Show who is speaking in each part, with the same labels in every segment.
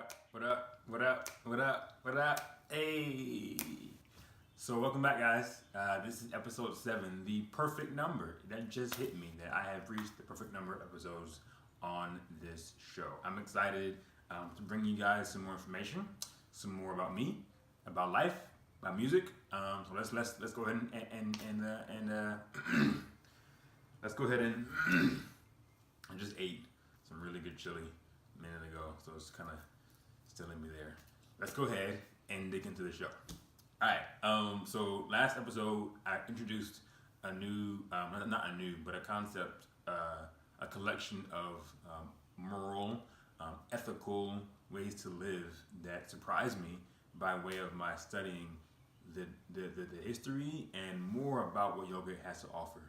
Speaker 1: up? What up? What up? What up? What up? Hey! So welcome back, guys. This is episode 7, the perfect number. That just hit me that I have reached the perfect number of episodes on this show. I'm excited to bring you guys some more information, some more about me, about life, about music. So let's go ahead and let's go ahead and I just ate some really good chili a minute ago, so it's kind of still in me there. Let's go ahead and dig into the show. All right. So last episode I introduced a new, not a new, but a concept, a collection of moral, ethical ways to live that surprised me by way of my studying the history and more about what yoga has to offer.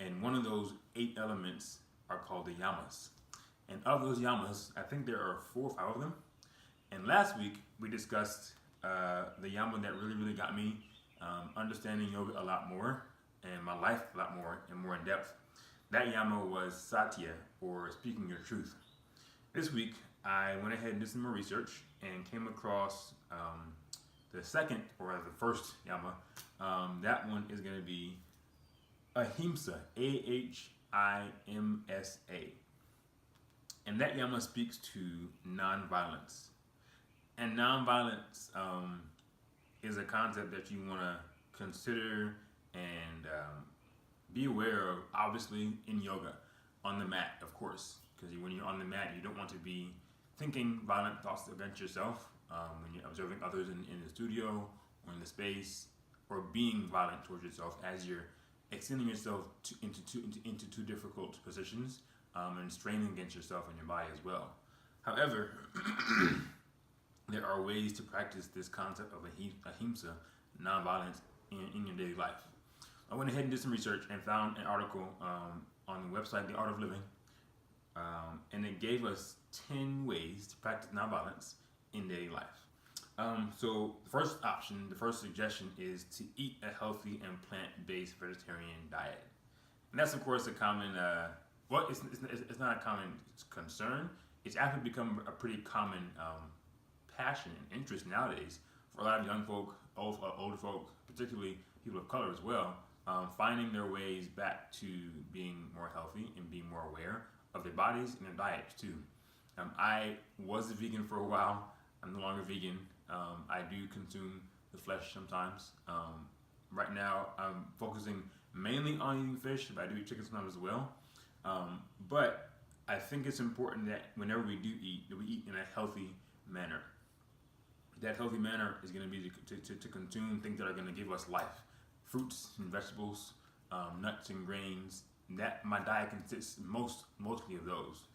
Speaker 1: And one of those 8 elements are called the yamas. And of those yamas, I think there are 4 or 5 of them. And last week we discussed the yama that really got me understanding yoga a lot more and my life a lot more and more in depth. That yama was satya, or speaking your truth. This week I went ahead and did some more research and came across the second, or rather the first yama. That one is going to be ahimsa, A-H-I-M-S-A. And that yama speaks to nonviolence. And nonviolence is a concept that you want to consider and be aware of, obviously, in yoga, on the mat, of course. Because when you're on the mat, you don't want to be thinking violent thoughts against yourself when you're observing others in the studio or in the space, or being violent towards yourself as you're extending yourself into two difficult positions and straining against yourself and your body as well. However, there are ways to practice this concept of ahimsa, nonviolence, in your daily life. I went ahead and did some research and found an article on the website The Art of Living, and it gave us 10 ways to practice nonviolence in daily life. So the first option, the first suggestion is to eat a healthy and plant-based vegetarian diet. And that's, of course, a common, it's not a common concern. It's actually become a pretty common passion and interest nowadays for a lot of young folk, older folk, particularly people of color as well, finding their ways back to being more healthy and being more aware of their bodies and their diets too. I was a vegan for a while. I'm no longer vegan. I do consume the flesh sometimes. Right now I'm focusing mainly on eating fish, but I do eat chicken sometimes as well. But I think it's important that whenever we do eat, that we eat in a healthy manner. That healthy manner is going to be to consume things that are going to give us life. Fruits and vegetables, nuts and grains. That my diet consists mostly of those.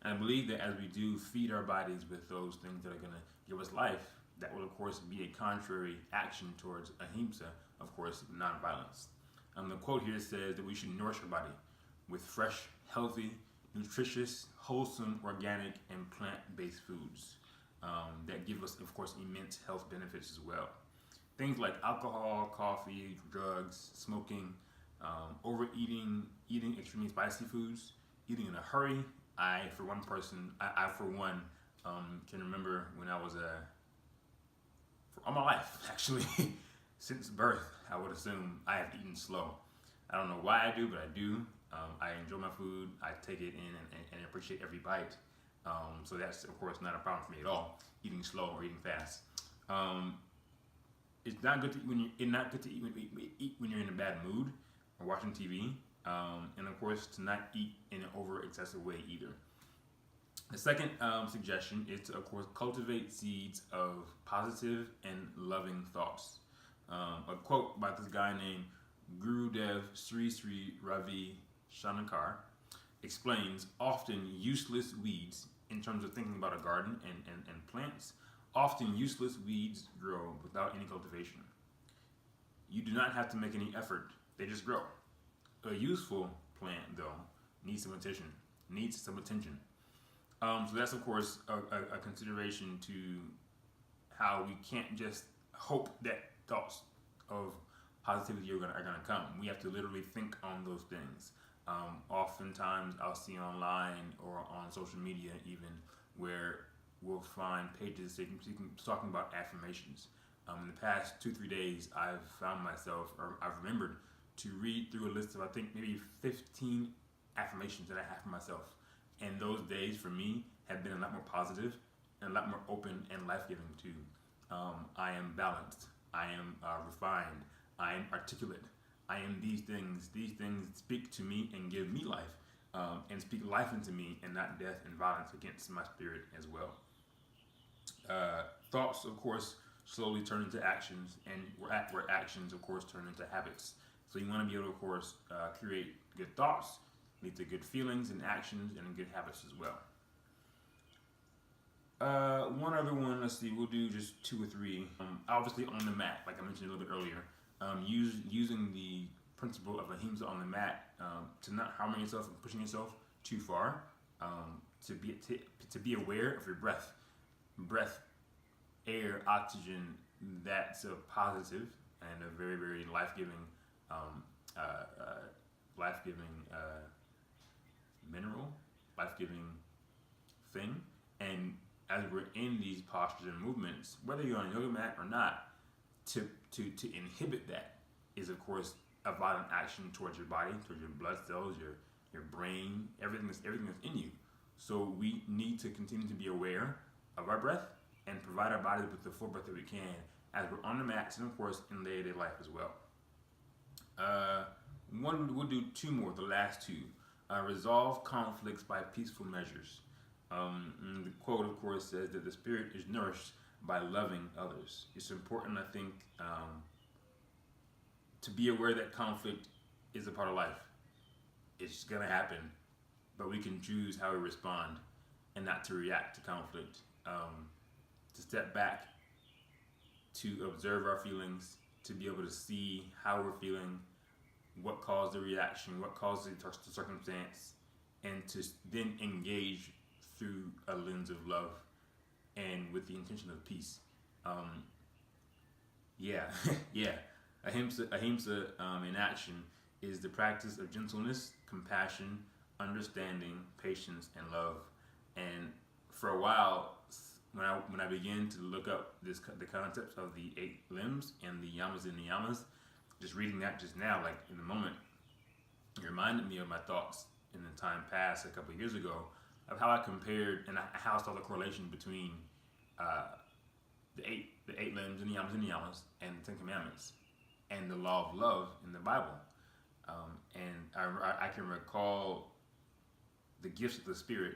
Speaker 1: And I believe that as we do feed our bodies with those things that are going to give us life, that will of course be a contrary action towards ahimsa, of course, nonviolence. The quote here says that we should nourish our body with fresh, healthy, nutritious, wholesome, organic, and plant-based foods that give us, of course, immense health benefits as well. Things like alcohol, coffee, drugs, smoking, overeating, eating extremely spicy foods, eating in a hurry. I for one can remember when I was all my life actually, since birth, I would assume I have eaten slow. I don't know why I do, but I do. I enjoy my food. I take it in and appreciate every bite. So that's of course not a problem for me at all. Eating slow or eating fast. It's not good to eat when you're in a bad mood or watching TV. And of course to not eat in an over excessive way either. The second suggestion is to, of course, cultivate seeds of positive and loving thoughts. A quote by this guy named Gurudev Sri Ravi Shankar explains, often useless weeds, in terms of thinking about a garden and plants, often useless weeds grow without any cultivation. You do not have to make any effort, they just grow. A useful plant, though, needs some attention. So that's, of course, a consideration to how we can't just hope that thoughts of positivity are gonna come. We have to literally think on those things. Oftentimes I'll see online or on social media even where will find pages talking about affirmations. In the past 2-3 days, I've found myself, or I've remembered to read through a list of, I think, maybe 15 affirmations that I have for myself. And those days for me have been a lot more positive and a lot more open and life-giving too. I am balanced. I am refined. I am articulate. I am these things. These things speak to me and give me life, and speak life into me and not death and violence against my spirit as well. Thoughts, of course, slowly turn into actions, and where actions, of course, turn into habits. So you want to be able to, of course, create good thoughts, lead to good feelings and actions, and good habits as well. One other one, let's see, we'll do just 2 or 3. Obviously on the mat, like I mentioned a little bit earlier, using the principle of ahimsa on the mat, to not harming yourself and pushing yourself too far, to be aware of your breath, air, oxygen. That's a positive and a very, very life-giving mineral, life-giving thing. And as we're in these postures and movements, whether you're on a yoga mat or not, to inhibit that is, of course, a violent action towards your body, towards your blood cells, your brain, everything that's in you. So we need to continue to be aware of our breath and provide our body with the full breath that we can as we're on the mats, and of course in day-to-day life as well. We'll do 2 more, the last 2. Resolve conflicts by peaceful measures. The quote, of course, says that the spirit is nourished by loving others. It's important, I think, to be aware that conflict is a part of life. It's gonna happen, but we can choose how we respond and not to react to conflict. To step back, to observe our feelings, to be able to see how we're feeling, what caused the reaction, what caused the circumstance, and to then engage through a lens of love and with the intention of peace. Ahimsa in action is the practice of gentleness, compassion, understanding, patience, and love. And for a while, when I began to look up the concepts of the 8 limbs and the yamas and niyamas, just reading that just now, like in the moment, it reminded me of my thoughts in the time past a couple of years ago, of how I compared and how I saw the correlation between the eight limbs and the yamas and the 10 Commandments and the law of love in the Bible. And I can recall the gifts of the Spirit: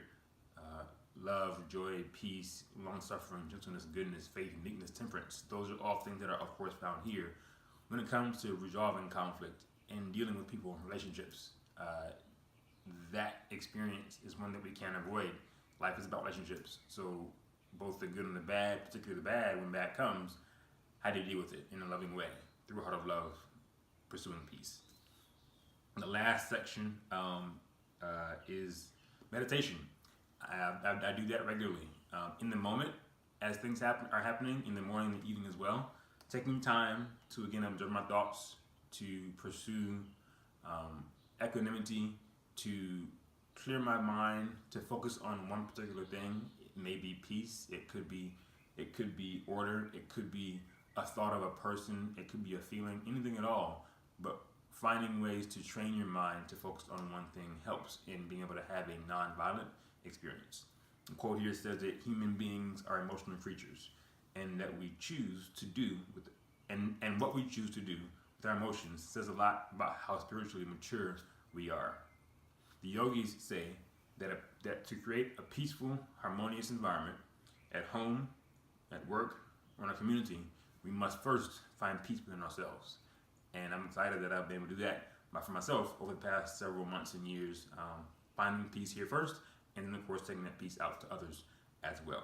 Speaker 1: love, joy, peace, long-suffering, gentleness, goodness, faith, meekness, temperance. Those are all things that are, of course, found here. When it comes to resolving conflict and dealing with people in relationships, that experience is one that we can't avoid. Life is about relationships. So both the good and the bad, particularly the bad, when bad comes, how do you deal with it in a loving way, through a heart of love, pursuing peace. The last section is meditation. I do that regularly. In the moment, as things are happening, in the morning and the evening as well, taking time to, again, observe my thoughts, to pursue equanimity, to clear my mind, to focus on one particular thing. It may be peace, it could be order, it could be a thought of a person, it could be a feeling, anything at all. But finding ways to train your mind to focus on one thing helps in being able to have a non-violent experience. The quote here says that human beings are emotional creatures, and that we choose to do and what we choose to do with our emotions says a lot about how spiritually mature we are. The yogis say that to create a peaceful, harmonious environment at home, at work, or in our community, we must first find peace within ourselves. And I'm excited that I've been able to do that for myself over the past several months and years, finding peace here first, and then, of course, taking that peace out to others as well.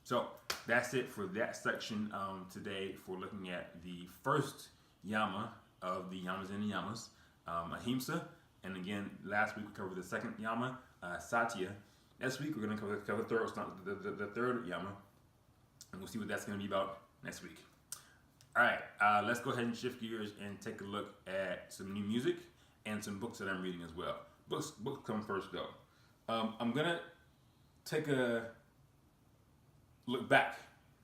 Speaker 1: So that's it for that section today, for looking at the first yama of the yamas and niyamas, ahimsa. And again, last week we covered the second yama, satya. Next week we're going to cover the third yama, and we'll see what that's going to be about next week. All right, let's go ahead and shift gears and take a look at some new music and some books that I'm reading as well. Books come first, though. I'm going to take a look back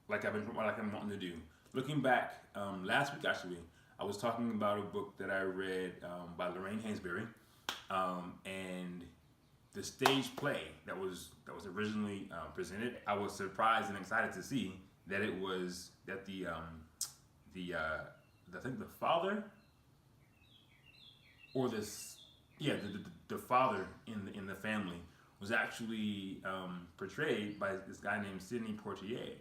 Speaker 1: like I'm wanting to do. Looking back, last week actually, I was talking about a book that I read by Lorraine Hansberry, and the stage play that was originally presented. I was surprised and excited to see that it was that I think the father or this yeah the father in the family was actually portrayed by this guy named Sidney Poitier,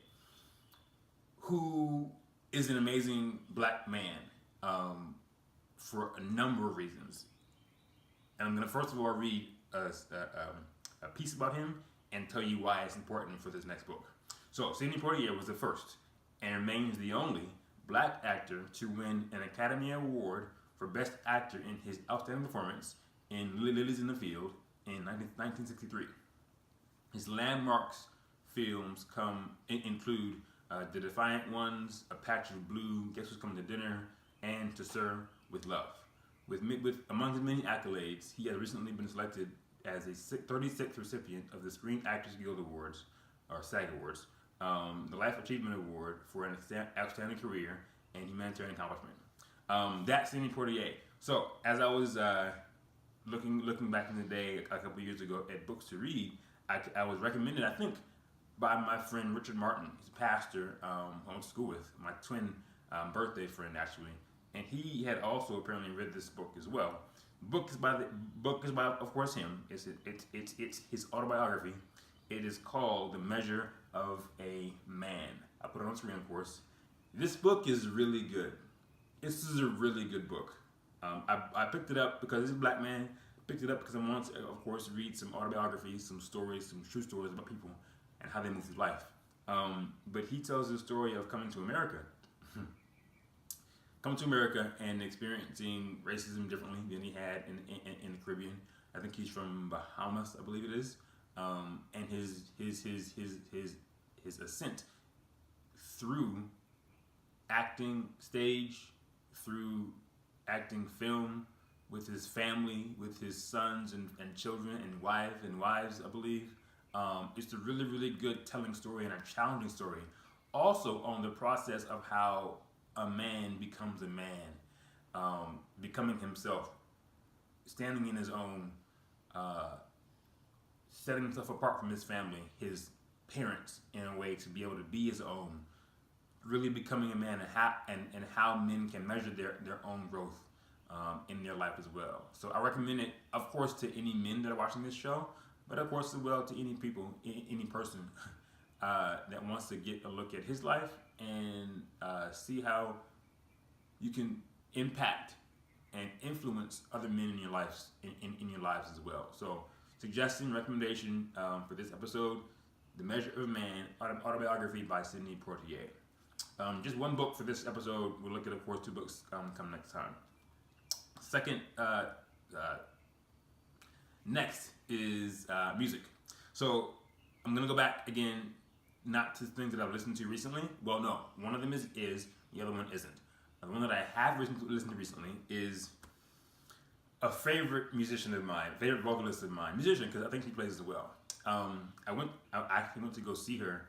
Speaker 1: who is an amazing black man for a number of reasons. And I'm going to first of all read a piece about him and tell you why it's important for this next book. So, Sidney Poitier was the first and remains the only black actor to win an Academy Award for Best Actor in his outstanding performance in Lilies in the Field in 1963. His landmarks films include The Defiant Ones, A Patch of Blue, Guess Who's Coming to Dinner, and To Serve with Love. With among his many accolades, he has recently been selected as a 36th recipient of the Screen Actors Guild Awards, or SAG Awards, the Life Achievement Award for an outstanding career and humanitarian accomplishment. That's Sidney Poitier. So, as I was looking back in the day a couple of years ago at books to read, I was recommended, I think, by my friend Richard Martin. He's a pastor I went to school with, my twin birthday friend actually, and he had also apparently read this book as well. The book is by of course him. It's his autobiography. It is called The Measure of a Man. I put it on screen, of course. This book is really good. This is a really good book. I picked it up because he's a black man. Picked it up because I wanted to, of course, read some autobiographies, some stories, some true stories about people and how they move through life. But he tells the story of coming to America. Coming to America and experiencing racism differently than he had in the Caribbean. I think he's from Bahamas, I believe it is. And his ascent through acting stage, through acting film, with his family, with his sons and children and wives, I believe. It's a really, really good telling story and a challenging story. Also on the process of how a man becomes a man, becoming himself, standing in his own, setting himself apart from his family, his parents, in a way to be able to be his own, really becoming a man, and how men can measure their own growth in their life as well. So I recommend it, of course, to any men that are watching this show, but of course as well to any person that wants to get a look at his life and see how you can impact and influence other men in your lives in your lives as well. So, suggestion, recommendation for this episode: The Measure of a Man, autobiography by Sidney Poitier. Just one book for this episode. We'll look at, of course, two books come next time. Second, next is music. So I'm gonna go back again, not to things that I've listened to recently. Well, no, one of them is the other one isn't. The one that I have listened to recently is a favorite musician of mine, favorite vocalist of mine, musician, because I think she plays as well. I actually went to go see her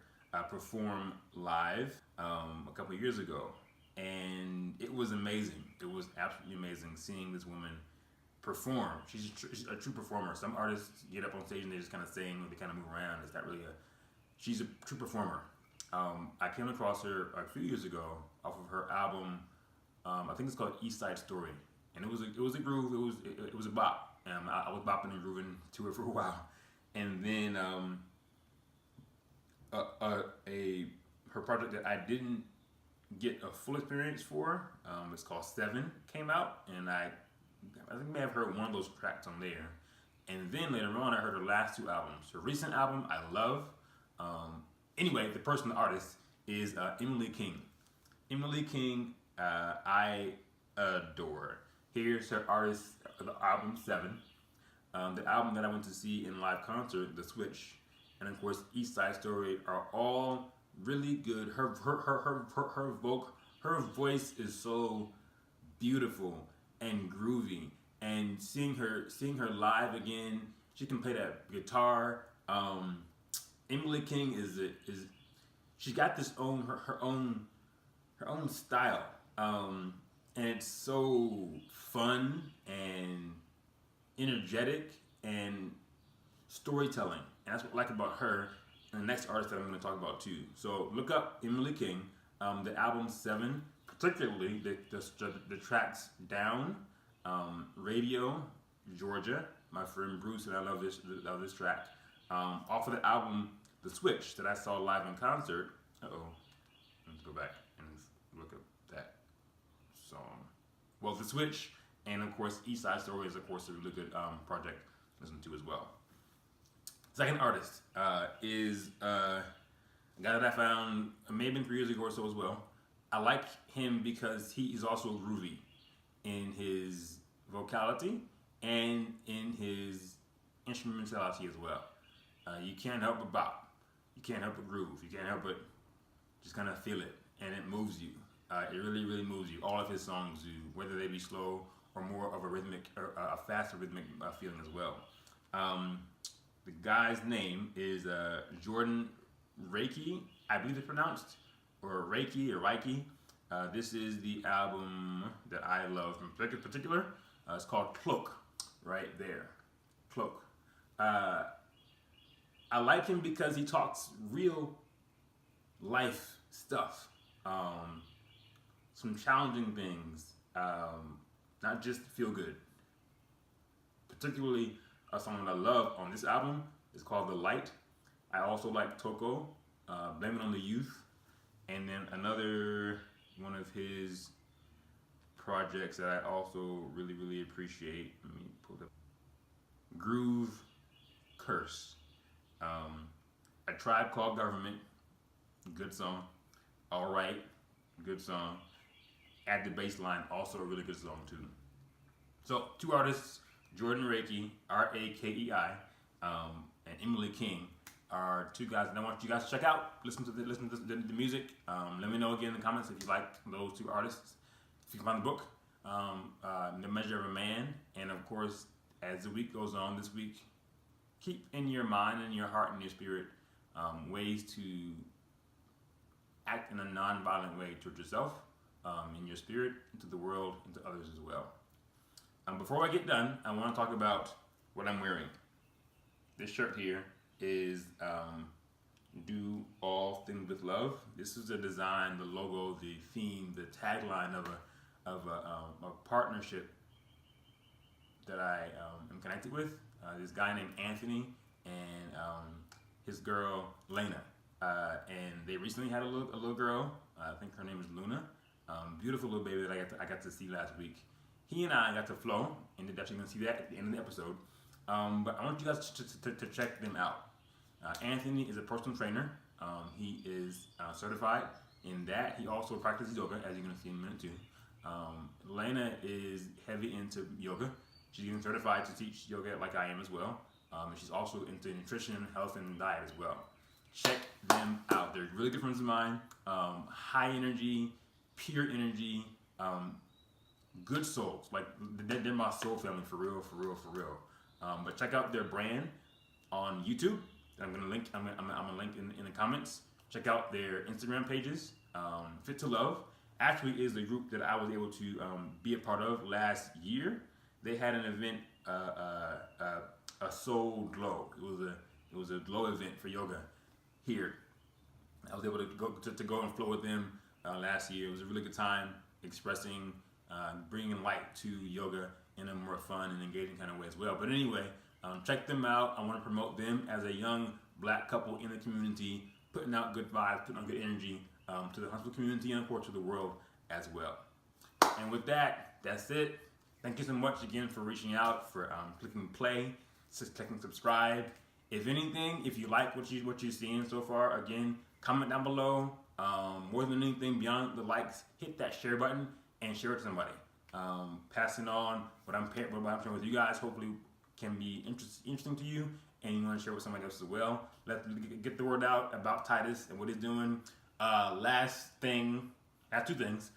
Speaker 1: perform live a couple of years ago, and it was amazing. It was absolutely amazing seeing this woman perform. She's a true performer. Some artists get up on stage and they just kind of sing, or they kind of move around. It's not really she's a true performer. I came across her a few years ago off of her album. I think it's called East Side Story, and it was a groove. It was a bop. I was bopping and grooving to it for a while, and then her project that I didn't get a full experience for, it's called Seven, came out, and I think I may have heard one of those tracks on there, and then later on I heard her last two albums. Her recent album I love. Anyway, the artist is Emily King. Emily King, I adore. Here's her artist, the album Seven, the album that I went to see in live concert, The Switch, and of course East Side Story are all really good. Her voice is so beautiful and groovy, and seeing her live again, she can play that guitar. Emily King is she's got this her own style, and it's so fun and energetic and storytelling. And that's what I like about her. And the next artist that I'm going to talk about too. So look up Emily King, the album 7, particularly the tracks Down, Radio, Georgia. My friend Bruce and I love this track. Off of the album The Switch that I saw live in concert. Let's go back and look up that song. Well, The Switch, and of course East Side Story is of course a really good project to listen to as well. Second artist is a guy that I found maybe 3 years ago or so as well. I like him because he is also groovy in his vocality and in his instrumentality as well. You can't help but bop. You can't help but groove. You can't help but just kind of feel it, and it moves you. It really, really moves you. All of his songs do, whether they be slow or more of a rhythmic, or a faster rhythmic feeling as well. The guy's name is Jordan Reiki, I believe it's pronounced, or Reiki or Reiki. This is the album that I love in particular. It's called Cloak, right there. Cloak. I like him because he talks real life stuff. Some challenging things, not just feel good. Particularly a song that I love on this album is called The Light. I also like Toko, Blame It on the Youth, and then another one of his projects that I also really, really appreciate. Let me pull it up. Groove Curse. A Tribe Called Government, good song. All Right, good song. At the Baseline, also a really good song too. So 2 artists, Jordan Reiki, R-A-K-E-I, and Emily King are 2 guys that I want you guys to check out. Listen to the music. Let me know again in the comments if you like those 2 artists. If you can find the book, The Measure of a Man, and of course, as the week goes on, this week, keep in your mind and your heart and your spirit ways to act in a non-violent way towards yourself, in your spirit, into the world, and to others as well. Before I get done, I want to talk about what I'm wearing. This shirt here is Do All Things with Love. This is the design, the logo, the theme, the tagline of a partnership that I am connected with. This guy named Anthony and his girl Lena, and they recently had a little girl. I think her name is Luna. Beautiful little baby that I got to see last week. He and I got to flow, and you're definitely gonna see that at the end of the episode. But I want you guys to check them out. Anthony is a personal trainer. He is certified in that. He also practices yoga, as you're gonna see in a minute too. Lena is heavy into yoga. She's getting certified to teach yoga like I am as well. And she's also into nutrition, health, and diet as well. Check them out. They're really good friends of mine. High energy, pure energy, good souls. Like they're my soul family for real, for real, for real. But check out their brand on YouTube. I'm gonna link. I'm gonna link in the comments. Check out their Instagram pages. Fit to Love actually is the group that I was able to be a part of last year. They had an event, a Soul Glow. It was a glow event for yoga here. I was able to go and flow with them last year. It was a really good time expressing, bringing light to yoga in a more fun and engaging kind of way as well. But anyway, check them out. I want to promote them as a young black couple in the community, putting out good vibes, putting out good energy to the Huntsville community and of course to the world as well. And with that, that's it. Thank you so much again for reaching out, for clicking play, clicking subscribe. If anything, if you like what you're seeing so far, again, comment down below. More than anything, beyond the likes, hit that share button and share it to somebody. Passing on what I'm sharing with you guys hopefully can be interesting to you, and you want to share with somebody else as well. Let's get the word out about Titus and what he's doing. Last 2 things.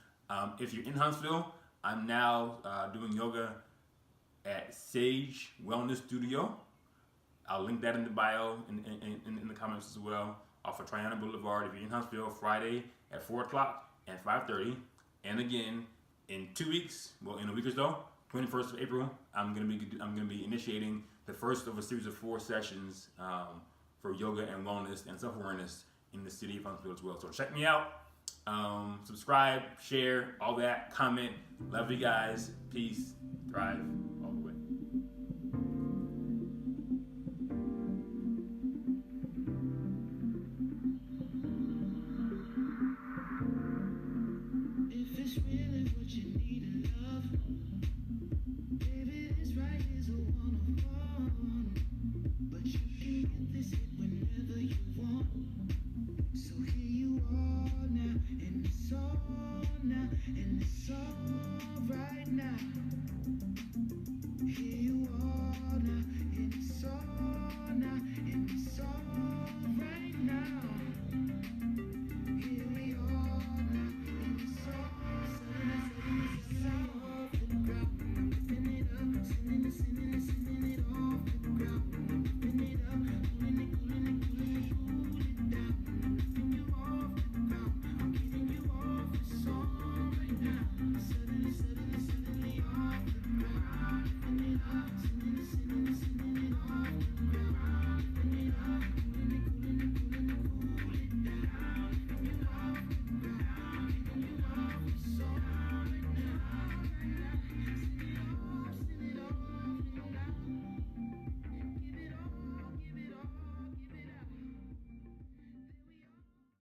Speaker 1: If you're in Huntsville, I'm now doing yoga at Sage Wellness Studio. I'll link that in the bio in the comments as well. off of Triana Boulevard if you're in Huntsville, Friday at 4 o'clock and 5:30. And again, in 2 weeks, well, in a week or so, 21st of April, I'm gonna be initiating the first of a series of 4 sessions for yoga and wellness and self-awareness in the city of Huntsville as well. So check me out. Subscribe, share, all that, comment. Love you guys. Peace. Thrive all the way.
Speaker 2: If it's really what you need in love, baby, this right here's a one-on-one. But you can get this hit whenever you want. So here you are now, and it's all now, and it's all right now.